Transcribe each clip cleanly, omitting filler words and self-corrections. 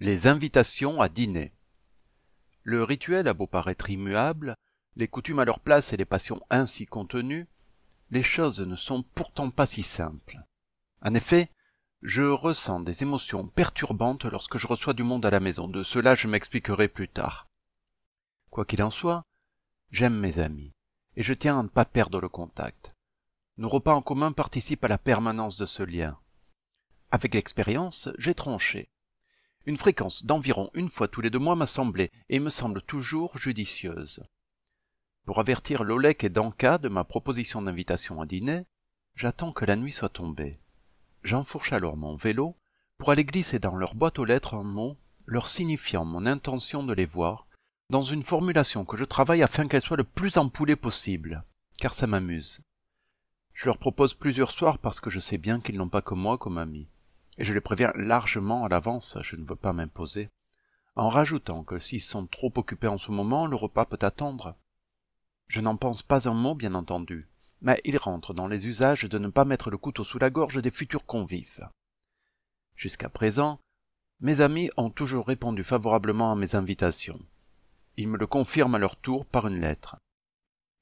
Les invitations à dîner. Le rituel a beau paraître immuable, les coutumes à leur place et les passions ainsi contenues, les choses ne sont pourtant pas si simples. En effet, je ressens des émotions perturbantes lorsque je reçois du monde à la maison. De cela, je m'expliquerai plus tard. Quoi qu'il en soit, j'aime mes amis, et je tiens à ne pas perdre le contact. Nos repas en commun participent à la permanence de ce lien. Avec l'expérience, j'ai tranché. Une fréquence d'environ une fois tous les 2 mois m'a semblé, et me semble toujours judicieuse. Pour avertir Lolek et Danka de ma proposition d'invitation à dîner, j'attends que la nuit soit tombée. J'enfourche alors mon vélo pour aller glisser dans leur boîte aux lettres un mot leur signifiant mon intention de les voir, dans une formulation que je travaille afin qu'elle soit le plus empoulée possible, car ça m'amuse. Je leur propose plusieurs soirs parce que je sais bien qu'ils n'ont pas que moi comme ami. Et je les préviens largement à l'avance, je ne veux pas m'imposer, en rajoutant que s'ils sont trop occupés en ce moment, le repas peut attendre. Je n'en pense pas un mot, bien entendu, mais il rentre dans les usages de ne pas mettre le couteau sous la gorge des futurs convives. Jusqu'à présent, mes amis ont toujours répondu favorablement à mes invitations. Ils me le confirment à leur tour par une lettre.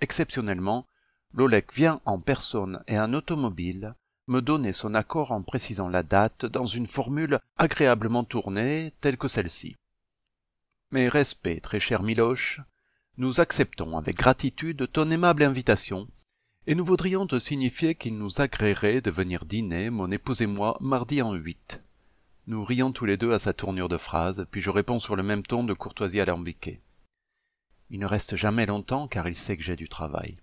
Exceptionnellement, Lolek vient en personne et en automobile me donner son accord en précisant la date dans une formule agréablement tournée telle que celle-ci. Mes respects, très cher Miloche, nous acceptons avec gratitude ton aimable invitation, et nous voudrions te signifier qu'il nous agréerait de venir dîner, mon épouse et moi, mardi en 8. Nous rions tous les deux à sa tournure de phrase, puis je réponds sur le même ton de courtoisie alambiquée. Il ne reste jamais longtemps car il sait que j'ai du travail.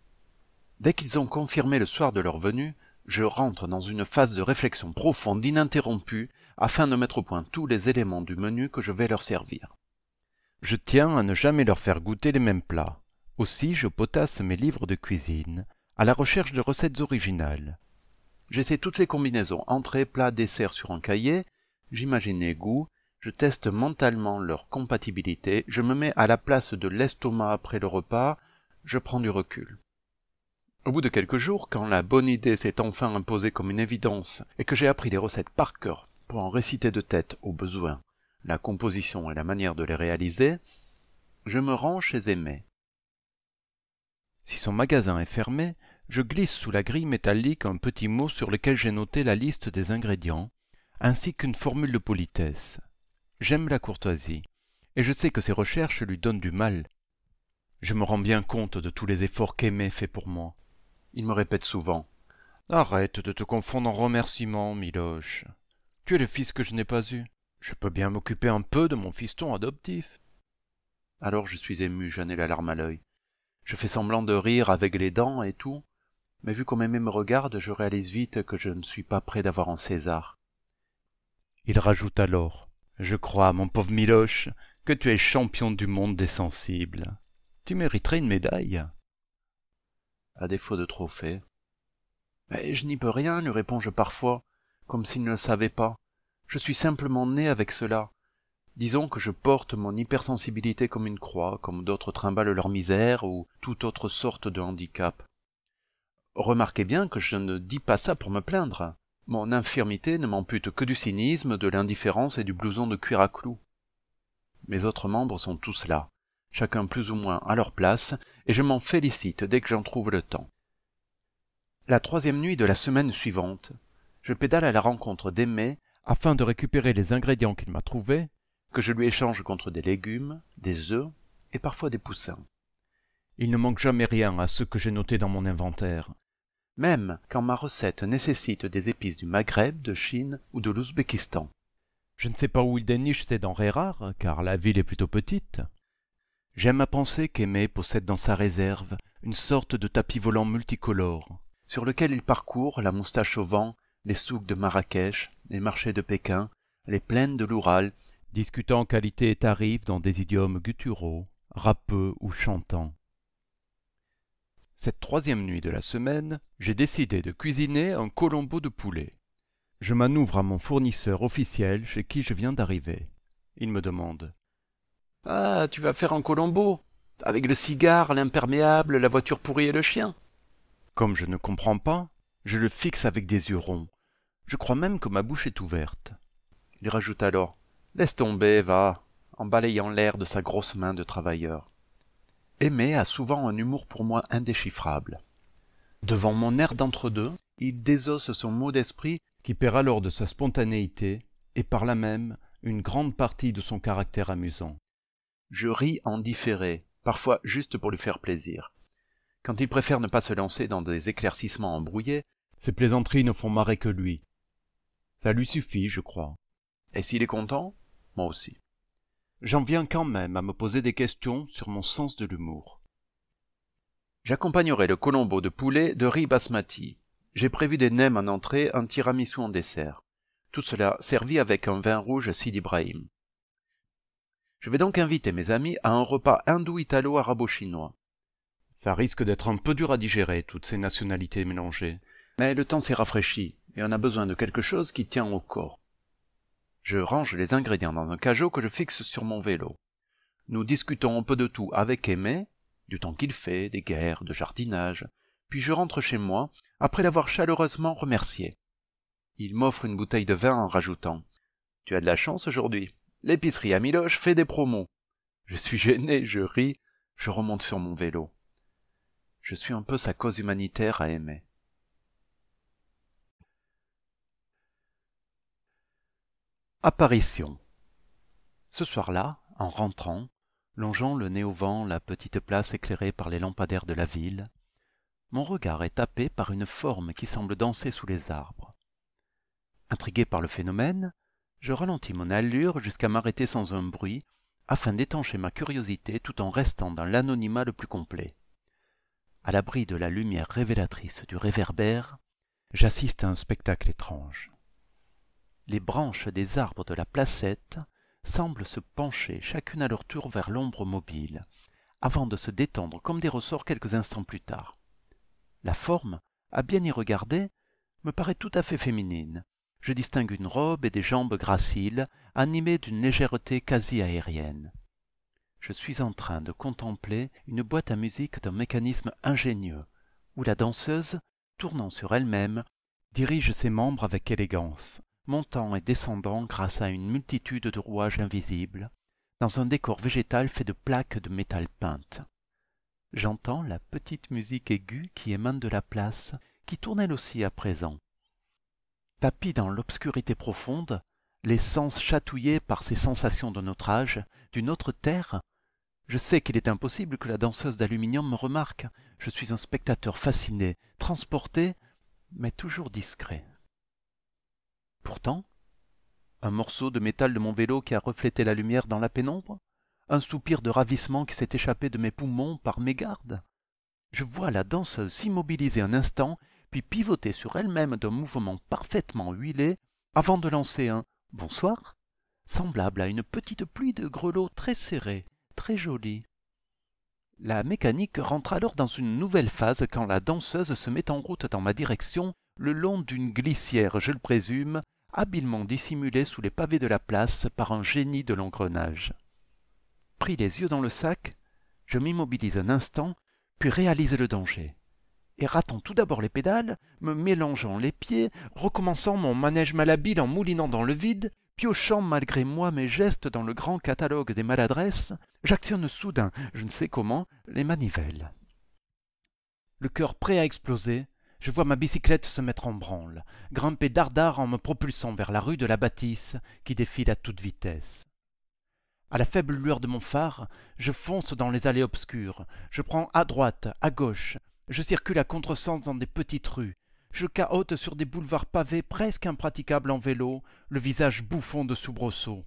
Dès qu'ils ont confirmé le soir de leur venue, je rentre dans une phase de réflexion profonde, ininterrompue, afin de mettre au point tous les éléments du menu que je vais leur servir. Je tiens à ne jamais leur faire goûter les mêmes plats. Aussi, je potasse mes livres de cuisine, à la recherche de recettes originales. J'essaie toutes les combinaisons, entrées, plats, desserts sur un cahier, j'imagine les goûts, je teste mentalement leur compatibilité, je me mets à la place de l'estomac après le repas, je prends du recul. Au bout de quelques jours, quand la bonne idée s'est enfin imposée comme une évidence et que j'ai appris les recettes par cœur pour en réciter de tête au besoin la composition et la manière de les réaliser, je me rends chez Aimé. Si son magasin est fermé, je glisse sous la grille métallique un petit mot sur lequel j'ai noté la liste des ingrédients, ainsi qu'une formule de politesse. J'aime la courtoisie, et je sais que ces recherches lui donnent du mal. Je me rends bien compte de tous les efforts qu'Aimé fait pour moi. Il me répète souvent « Arrête de te confondre en remerciements, Miloche. Tu es le fils que je n'ai pas eu. Je peux bien m'occuper un peu de mon fiston adoptif. » Alors je suis ému, j'en ai la larme à l'œil. Je fais semblant de rire avec les dents et tout, mais vu comme Aimé me regarde, je réalise vite que je ne suis pas près d'avoir un César. Il rajoute alors « Je crois, mon pauvre Miloche, que tu es champion du monde des sensibles. Tu mériterais une médaille. » À défaut de trophée. « Mais je n'y peux rien, lui réponds-je parfois, comme s'il ne le savait pas. Je suis simplement né avec cela. Disons que je porte mon hypersensibilité comme une croix, comme d'autres trimballent leur misère ou toute autre sorte de handicap. Remarquez bien que je ne dis pas ça pour me plaindre. Mon infirmité ne m'ampute que du cynisme, de l'indifférence et du blouson de cuir à clous. Mes autres membres sont tous là, chacun plus ou moins à leur place, et je m'en félicite dès que j'en trouve le temps. La 3e nuit de la semaine suivante, je pédale à la rencontre d'Aimé afin de récupérer les ingrédients qu'il m'a trouvés, que je lui échange contre des légumes, des œufs et parfois des poussins. Il ne manque jamais rien à ce que j'ai noté dans mon inventaire, même quand ma recette nécessite des épices du Maghreb, de Chine ou de l'Ouzbékistan. Je ne sais pas où il déniche ces denrées rares, car la ville est plutôt petite. J'aime à penser qu'Aimé possède dans sa réserve une sorte de tapis volant multicolore, sur lequel il parcourt, la moustache au vent, les souks de Marrakech, les marchés de Pékin, les plaines de l'Oural, discutant qualité et tarifs dans des idiomes gutturaux, râpeux ou chantants. Cette 3e nuit de la semaine, j'ai décidé de cuisiner un colombo de poulet. Je manouvre à mon fournisseur officiel chez qui je viens d'arriver. Il me demande « Ah, tu vas faire un colombo, avec le cigare, l'imperméable, la voiture pourrie et le chien ?» Comme je ne comprends pas, je le fixe avec des yeux ronds. Je crois même que ma bouche est ouverte. Il rajoute alors Laisse tomber, va, en balayant l'air de sa grosse main de travailleur. Aimé a souvent un humour pour moi indéchiffrable. Devant mon air d'entre-deux, il désosse son mot d'esprit qui perd alors de sa spontanéité et par là même une grande partie de son caractère amusant. Je ris en différé, parfois juste pour lui faire plaisir. Quand il préfère ne pas se lancer dans des éclaircissements embrouillés, ses plaisanteries ne font marrer que lui. Ça lui suffit, je crois. Et s'il est content, moi aussi. J'en viens quand même à me poser des questions sur mon sens de l'humour. J'accompagnerai le colombo de poulet de riz basmati. J'ai prévu des nems en entrée, un tiramisu en dessert. Tout cela servi avec un vin rouge Sidi Ibrahim. Je vais donc inviter mes amis à un repas hindou-italo-arabo-chinois. Ça risque d'être un peu dur à digérer, toutes ces nationalités mélangées. Mais le temps s'est rafraîchi, et on a besoin de quelque chose qui tient au corps. Je range les ingrédients dans un cajot que je fixe sur mon vélo. Nous discutons un peu de tout avec Aimé, du temps qu'il fait, des guerres, de jardinage, puis je rentre chez moi, après l'avoir chaleureusement remercié. Il m'offre une bouteille de vin en rajoutant « Tu as de la chance aujourd'hui, l'épicerie à Miloche fait des promos. » Je suis gêné, je ris, je remonte sur mon vélo. Je suis un peu sa cause humanitaire à Aimé. Apparition. Ce soir-là, en rentrant, longeant le nez au vent la petite place éclairée par les lampadaires de la ville, mon regard est tapé par une forme qui semble danser sous les arbres. Intrigué par le phénomène, je ralentis mon allure jusqu'à m'arrêter sans un bruit, afin d'étancher ma curiosité tout en restant dans l'anonymat le plus complet. À l'abri de la lumière révélatrice du réverbère, j'assiste à un spectacle étrange. Les branches des arbres de la placette semblent se pencher chacune à leur tour vers l'ombre mobile, avant de se détendre comme des ressorts quelques instants plus tard. La forme, à bien y regarder, me paraît tout à fait féminine. Je distingue une robe et des jambes graciles, animées d'une légèreté quasi aérienne. Je suis en train de contempler une boîte à musique d'un mécanisme ingénieux, où la danseuse, tournant sur elle-même, dirige ses membres avec élégance, montant et descendant grâce à une multitude de rouages invisibles, dans un décor végétal fait de plaques de métal peintes. J'entends la petite musique aiguë qui émane de la place, qui tourne elle aussi à présent. Tapis dans l'obscurité profonde, les sens chatouillés par ces sensations de notre âge, d'une autre terre, je sais qu'il est impossible que la danseuse d'aluminium me remarque. Je suis un spectateur fasciné, transporté, mais toujours discret. Pourtant, un morceau de métal de mon vélo qui a reflété la lumière dans la pénombre, un soupir de ravissement qui s'est échappé de mes poumons par mégarde. Je vois la danseuse s'immobiliser un instant, puis pivoter sur elle-même d'un mouvement parfaitement huilé, avant de lancer un « bonsoir », semblable à une petite pluie de grelots très serrés, très jolie. La mécanique rentre alors dans une nouvelle phase quand la danseuse se met en route dans ma direction, le long d'une glissière, je le présume, habilement dissimulée sous les pavés de la place par un génie de l'engrenage. Pris les yeux dans le sac, je m'immobilise un instant, puis réalise le danger. Et ratant tout d'abord les pédales, me mélangeant les pieds, recommençant mon manège malhabile en moulinant dans le vide, piochant malgré moi mes gestes dans le grand catalogue des maladresses, j'actionne soudain, je ne sais comment, les manivelles. Le cœur prêt à exploser, je vois ma bicyclette se mettre en branle, grimper dardard en me propulsant vers la rue de la Bâtisse qui défile à toute vitesse. À la faible lueur de mon phare, je fonce dans les allées obscures, je prends à droite, à gauche, je circule à contresens dans des petites rues, je cahote sur des boulevards pavés presque impraticables en vélo, le visage bouffon de soubresauts.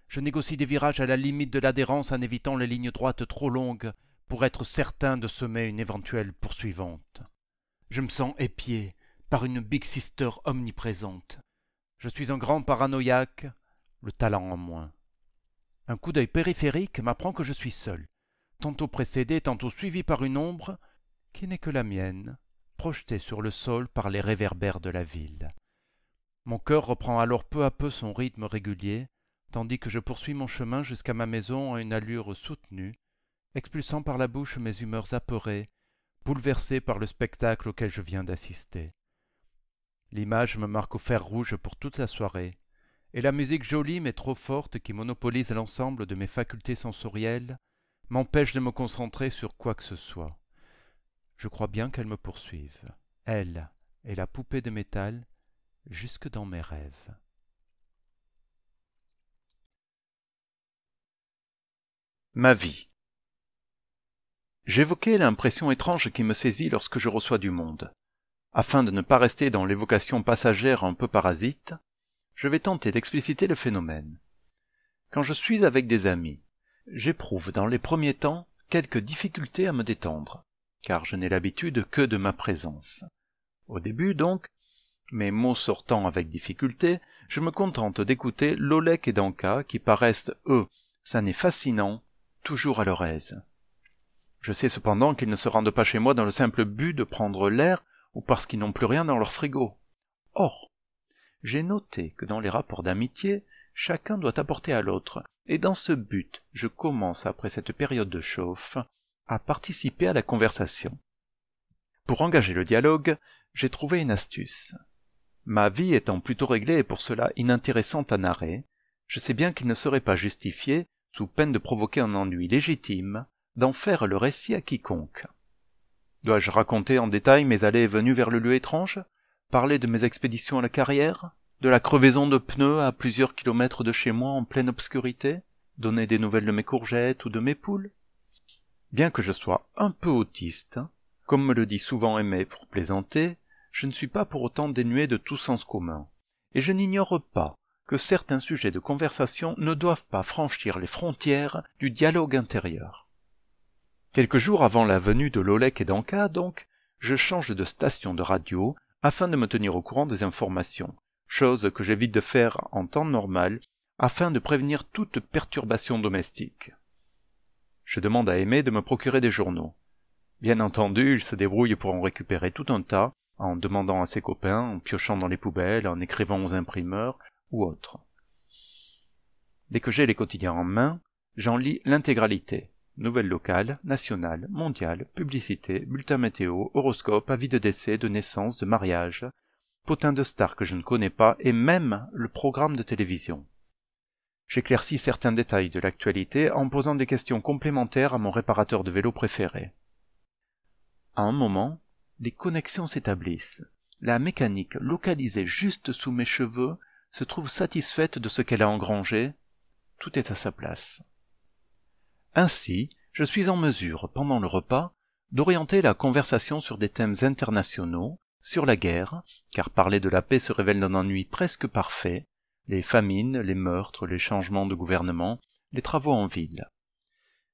Je négocie des virages à la limite de l'adhérence en évitant les lignes droites trop longues pour être certain de semer une éventuelle poursuivante. Je me sens épié par une Big Sister omniprésente. Je suis un grand paranoïaque, le talent en moins. Un coup d'œil périphérique m'apprend que je suis seul, tantôt précédé, tantôt suivi par une ombre qui n'est que la mienne, projetée sur le sol par les réverbères de la ville. Mon cœur reprend alors peu à peu son rythme régulier, tandis que je poursuis mon chemin jusqu'à ma maison à une allure soutenue, expulsant par la bouche mes humeurs apeurées, bouleversées par le spectacle auquel je viens d'assister. L'image me marque au fer rouge pour toute la soirée, et la musique jolie mais trop forte qui monopolise l'ensemble de mes facultés sensorielles m'empêche de me concentrer sur quoi que ce soit. Je crois bien qu'elle me poursuive, elle et la poupée de métal, jusque dans mes rêves. Ma vie. J'évoquais l'impression étrange qui me saisit lorsque je reçois du monde. Afin de ne pas rester dans l'évocation passagère un peu parasite, je vais tenter d'expliciter le phénomène. Quand je suis avec des amis, j'éprouve dans les premiers temps quelques difficultés à me détendre, car je n'ai l'habitude que de ma présence. Au début donc, mes mots sortant avec difficulté, je me contente d'écouter Lolek et Danka qui paraissent, eux, sains et fascinants, toujours à leur aise. Je sais cependant qu'ils ne se rendent pas chez moi dans le simple but de prendre l'air ou parce qu'ils n'ont plus rien dans leur frigo. Or, j'ai noté que dans les rapports d'amitié, chacun doit apporter à l'autre, et dans ce but, je commence après cette période de chauffe à participer à la conversation. Pour engager le dialogue, j'ai trouvé une astuce. Ma vie étant plutôt réglée et pour cela inintéressante à narrer, je sais bien qu'il ne serait pas justifié, sous peine de provoquer un ennui légitime, d'en faire le récit à quiconque. Dois-je raconter en détail mes allées et venues vers le lieu étrange? Parler de mes expéditions à la carrière? De la crevaison de pneus à plusieurs kilomètres de chez moi en pleine obscurité? Donner des nouvelles de mes courgettes ou de mes poules? Bien que je sois un peu autiste, comme me le dit souvent Aimé pour plaisanter, je ne suis pas pour autant dénué de tout sens commun, et je n'ignore pas que certains sujets de conversation ne doivent pas franchir les frontières du dialogue intérieur. Quelques jours avant la venue de Lolek et Danka, donc, je change de station de radio afin de me tenir au courant des informations, chose que j'évite de faire en temps normal afin de prévenir toute perturbation domestique. Je demande à Aimé de me procurer des journaux. Bien entendu, il se débrouille pour en récupérer tout un tas, en demandant à ses copains, en piochant dans les poubelles, en écrivant aux imprimeurs ou autres. Dès que j'ai les quotidiens en main, j'en lis l'intégralité. Nouvelles locales, nationales, mondiales, publicités, bulletins météo, horoscopes, avis de décès, de naissance, de mariage, potins de stars que je ne connais pas, et même le programme de télévision. J'éclaircis certains détails de l'actualité en posant des questions complémentaires à mon réparateur de vélo préféré. À un moment, des connexions s'établissent. La mécanique, localisée juste sous mes cheveux, se trouve satisfaite de ce qu'elle a engrangé. Tout est à sa place. Ainsi, je suis en mesure, pendant le repas, d'orienter la conversation sur des thèmes internationaux, sur la guerre, car parler de la paix se révèle d'un ennui presque parfait, les famines, les meurtres, les changements de gouvernement, les travaux en ville.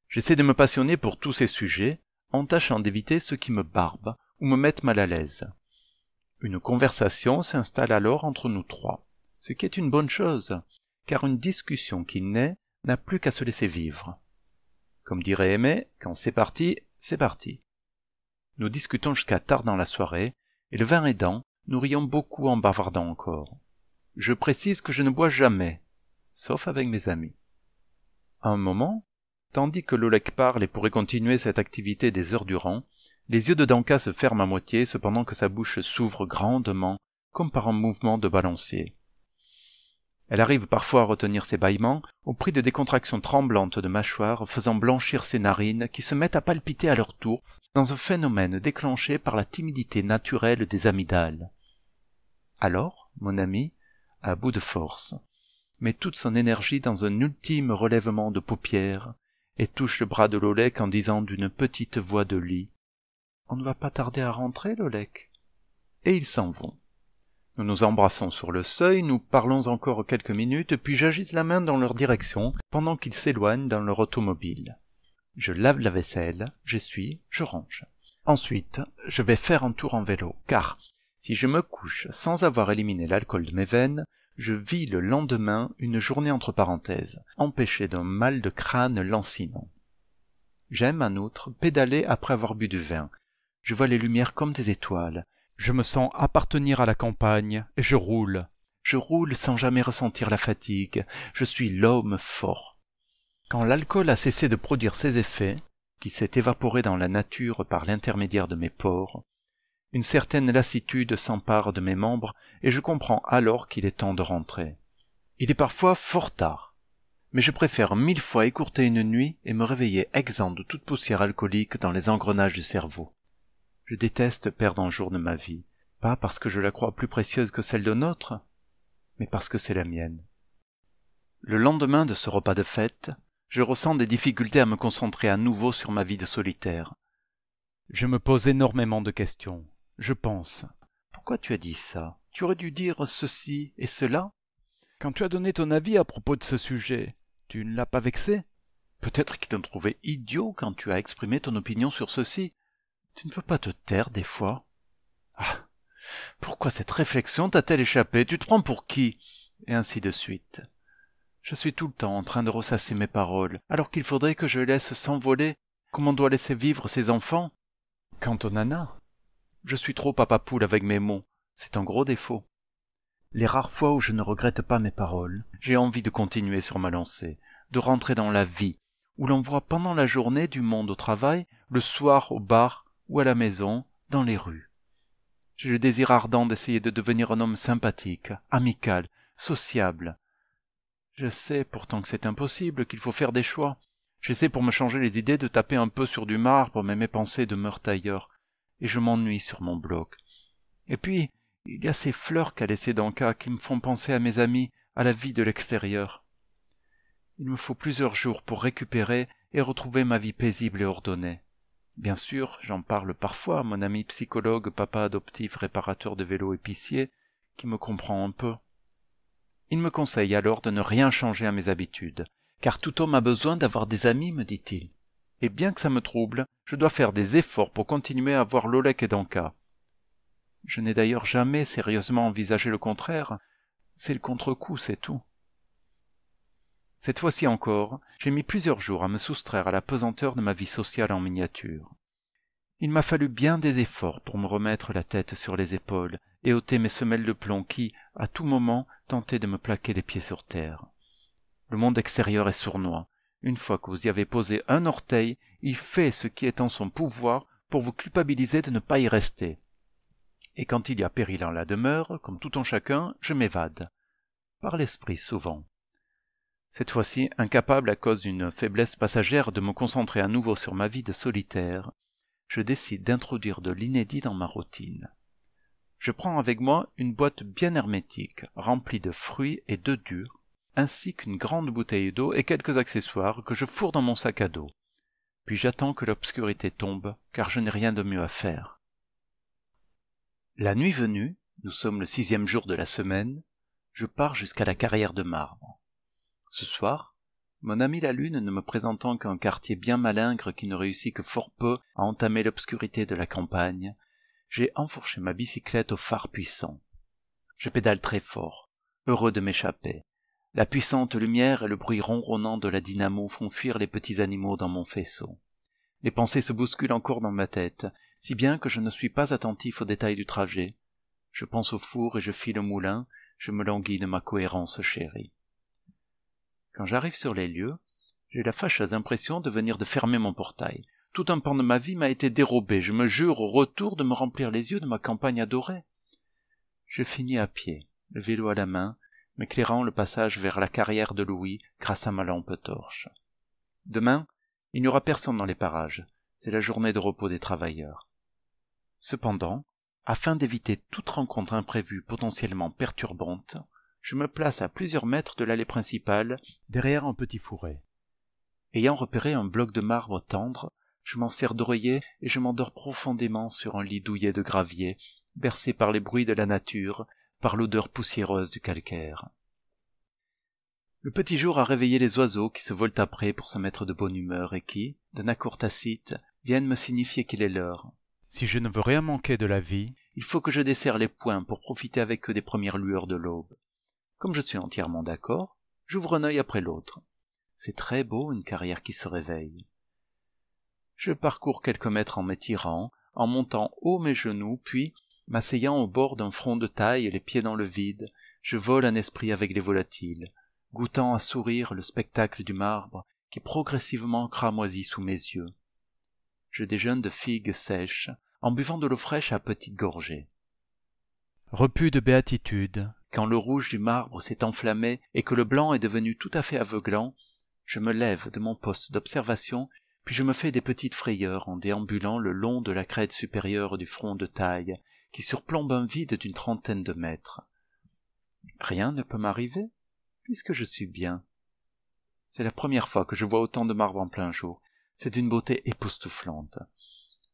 J'essaie de me passionner pour tous ces sujets, en tâchant d'éviter ceux qui me barbent ou me mettent mal à l'aise. Une conversation s'installe alors entre nous trois, ce qui est une bonne chose, car une discussion qui naît n'a plus qu'à se laisser vivre. Comme dirait Aimé, quand c'est parti, c'est parti. Nous discutons jusqu'à tard dans la soirée, et le vin aidant, nous rions beaucoup en bavardant encore. Je précise que je ne bois jamais, sauf avec mes amis. À un moment, tandis que Lolek parle et pourrait continuer cette activité des heures durant, les yeux de Danka se ferment à moitié, cependant que sa bouche s'ouvre grandement, comme par un mouvement de balancier. Elle arrive parfois à retenir ses bâillements, au prix de décontractions tremblantes de mâchoire faisant blanchir ses narines qui se mettent à palpiter à leur tour dans un phénomène déclenché par la timidité naturelle des amygdales. Alors, mon ami, à bout de force, met toute son énergie dans un ultime relèvement de paupières et touche le bras de Lolek en disant d'une petite voix de lit « On ne va pas tarder à rentrer, Lolek ?» Et ils s'en vont. Nous nous embrassons sur le seuil, nous parlons encore quelques minutes, puis j'agite la main dans leur direction, pendant qu'ils s'éloignent dans leur automobile. Je lave la vaisselle, j'essuie, je range. Ensuite, je vais faire un tour en vélo, car, si je me couche sans avoir éliminé l'alcool de mes veines, je vis le lendemain une journée entre parenthèses, empêchée d'un mal de crâne lancinant. J'aime, en outre, pédaler après avoir bu du vin. Je vois les lumières comme des étoiles. Je me sens appartenir à la campagne, et je roule. Je roule sans jamais ressentir la fatigue. Je suis l'homme fort. Quand l'alcool a cessé de produire ses effets, qui s'est évaporé dans la nature par l'intermédiaire de mes pores, une certaine lassitude s'empare de mes membres, et je comprends alors qu'il est temps de rentrer. Il est parfois fort tard, mais je préfère 1000 fois écourter une nuit et me réveiller exempt de toute poussière alcoolique dans les engrenages du cerveau. Je déteste perdre un jour de ma vie, pas parce que je la crois plus précieuse que celle d'un autre, mais parce que c'est la mienne. Le lendemain de ce repas de fête, je ressens des difficultés à me concentrer à nouveau sur ma vie de solitaire. Je me pose énormément de questions. Je pense. Pourquoi tu as dit ça? Tu aurais dû dire ceci et cela? Quand tu as donné ton avis à propos de ce sujet, tu ne l'as pas vexé? Peut-être qu'ils t'ont trouvé idiot quand tu as exprimé ton opinion sur ceci. Tu ne peux pas te taire des fois. Ah, pourquoi cette réflexion t'a-t-elle échappé? Tu te prends pour qui? Et ainsi de suite. Je suis tout le temps en train de ressasser mes paroles, alors qu'il faudrait que je laisse s'envoler, comme on doit laisser vivre ses enfants. Quant au nana, je suis trop papa-poule avec mes mots, c'est un gros défaut. Les rares fois où je ne regrette pas mes paroles, j'ai envie de continuer sur ma lancée, de rentrer dans la vie, où l'on voit pendant la journée du monde au travail, le soir au bar ou à la maison, dans les rues. J'ai le désir ardent d'essayer de devenir un homme sympathique, amical, sociable. Je sais pourtant que c'est impossible, qu'il faut faire des choix. J'essaie pour me changer les idées de taper un peu sur du marbre, mais mes pensées demeurent ailleurs, et je m'ennuie sur mon bloc. Et puis, il y a ces fleurs qu'a laissées Danka qui me font penser à mes amis, à la vie de l'extérieur. Il me faut plusieurs jours pour récupérer et retrouver ma vie paisible et ordonnée. Bien sûr, j'en parle parfois à mon ami psychologue, papa adoptif, réparateur de vélos épicier, qui me comprend un peu. Il me conseille alors de ne rien changer à mes habitudes, car tout homme a besoin d'avoir des amis, me dit-il. Et bien que ça me trouble, je dois faire des efforts pour continuer à voir Lolek et Danka. Je n'ai d'ailleurs jamais sérieusement envisagé le contraire, c'est le contre-coup, c'est tout. Cette fois-ci encore, j'ai mis plusieurs jours à me soustraire à la pesanteur de ma vie sociale en miniature. Il m'a fallu bien des efforts pour me remettre la tête sur les épaules et ôter mes semelles de plomb qui, à tout moment, tentaient de me plaquer les pieds sur terre. Le monde extérieur est sournois. Une fois que vous y avez posé un orteil, il fait ce qui est en son pouvoir pour vous culpabiliser de ne pas y rester. Et quand il y a péril en la demeure, comme tout en chacun, je m'évade. Par l'esprit, souvent. Cette fois-ci, incapable à cause d'une faiblesse passagère de me concentrer à nouveau sur ma vie de solitaire, je décide d'introduire de l'inédit dans ma routine. Je prends avec moi une boîte bien hermétique, remplie de fruits et d'œufs durs, ainsi qu'une grande bouteille d'eau et quelques accessoires que je fourre dans mon sac à dos. Puis j'attends que l'obscurité tombe, car je n'ai rien de mieux à faire. La nuit venue, nous sommes le 6e jour de la semaine, je pars jusqu'à la carrière de marbre. Ce soir, mon ami la lune ne me présentant qu'un quartier bien malingre qui ne réussit que fort peu à entamer l'obscurité de la campagne, j'ai enfourché ma bicyclette au phare puissant. Je pédale très fort, heureux de m'échapper. La puissante lumière et le bruit ronronnant de la dynamo font fuir les petits animaux dans mon faisceau. Les pensées se bousculent encore dans ma tête, si bien que je ne suis pas attentif aux détails du trajet. Je pense au four et je file au moulin, je me languis de ma cohérence chérie. Quand j'arrive sur les lieux, j'ai la fâcheuse impression de venir de fermer mon portail. Tout un pan de ma vie m'a été dérobé, je me jure au retour de me remplir les yeux de ma campagne adorée. Je finis à pied, le vélo à la main, m'éclairant le passage vers la carrière de Louis grâce à ma lampe torche. Demain, il n'y aura personne dans les parages, c'est la journée de repos des travailleurs. Cependant, afin d'éviter toute rencontre imprévue potentiellement perturbante, je me place à plusieurs mètres de l'allée principale, derrière un petit fourré. Ayant repéré un bloc de marbre tendre, je m'en sers d'oreiller et je m'endors profondément sur un lit douillet de gravier, bercé par les bruits de la nature, par l'odeur poussiéreuse du calcaire. Le petit jour a réveillé les oiseaux qui se volent après pour se mettre de bonne humeur et qui, d'un accord tacite, viennent me signifier qu'il est l'heure. Si je ne veux rien manquer de la vie, il faut que je desserre les poings pour profiter avec eux des premières lueurs de l'aube. Comme je suis entièrement d'accord, j'ouvre un œil après l'autre. C'est très beau une carrière qui se réveille. Je parcours quelques mètres en m'étirant, en montant haut mes genoux, puis, m'asseyant au bord d'un front de taille, les pieds dans le vide, je vole un esprit avec les volatiles, goûtant à sourire le spectacle du marbre qui progressivement cramoisit sous mes yeux. Je déjeune de figues sèches, en buvant de l'eau fraîche à petites gorgées. Repu de béatitude, Quand le rouge du marbre s'est enflammé et que le blanc est devenu tout à fait aveuglant, je me lève de mon poste d'observation, puis je me fais des petites frayeurs en déambulant le long de la crête supérieure du front de taille, qui surplombe un vide d'une 30aine de mètres. Rien ne peut m'arriver, puisque je suis bien. C'est la première fois que je vois autant de marbre en plein jour. C'est d'une beauté époustouflante.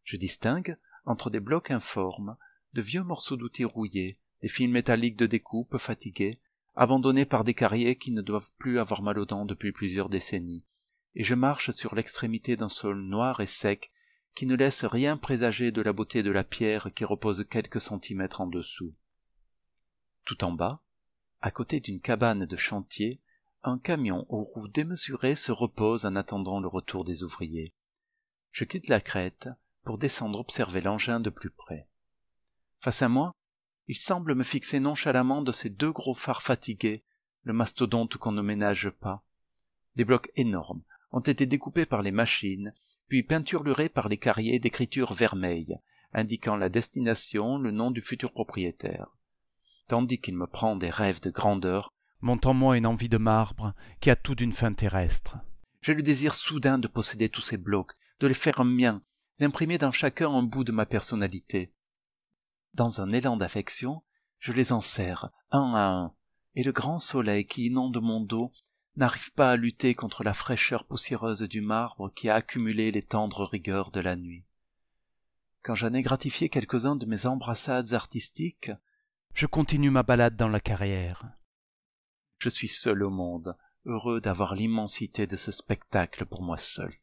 Je distingue, entre des blocs informes, de vieux morceaux d'outils rouillés, des fils métalliques de découpe fatigués, abandonnés par des carriers qui ne doivent plus avoir mal aux dents depuis plusieurs décennies, et je marche sur l'extrémité d'un sol noir et sec qui ne laisse rien présager de la beauté de la pierre qui repose quelques centimètres en dessous. Tout en bas, à côté d'une cabane de chantier, un camion aux roues démesurées se repose en attendant le retour des ouvriers. Je quitte la crête pour descendre observer l'engin de plus près. Face à moi, il semble me fixer nonchalamment de ses 2 gros phares fatigués, le mastodonte qu'on ne ménage pas. Des blocs énormes ont été découpés par les machines, puis peinturlurés par les carriers d'écriture vermeille, indiquant la destination, le nom du futur propriétaire. Tandis qu'il me prend des rêves de grandeur, monte en moi une envie de marbre qui a tout d'une fin terrestre. J'ai le désir soudain de posséder tous ces blocs, de les faire miens, d'imprimer dans chacun un bout de ma personnalité. Dans un élan d'affection, je les enserre, un à un, et le grand soleil qui inonde mon dos n'arrive pas à lutter contre la fraîcheur poussiéreuse du marbre qui a accumulé les tendres rigueurs de la nuit. Quand j'en ai gratifié quelques-uns de mes embrassades artistiques, je continue ma balade dans la carrière. Je suis seul au monde, heureux d'avoir l'immensité de ce spectacle pour moi seul.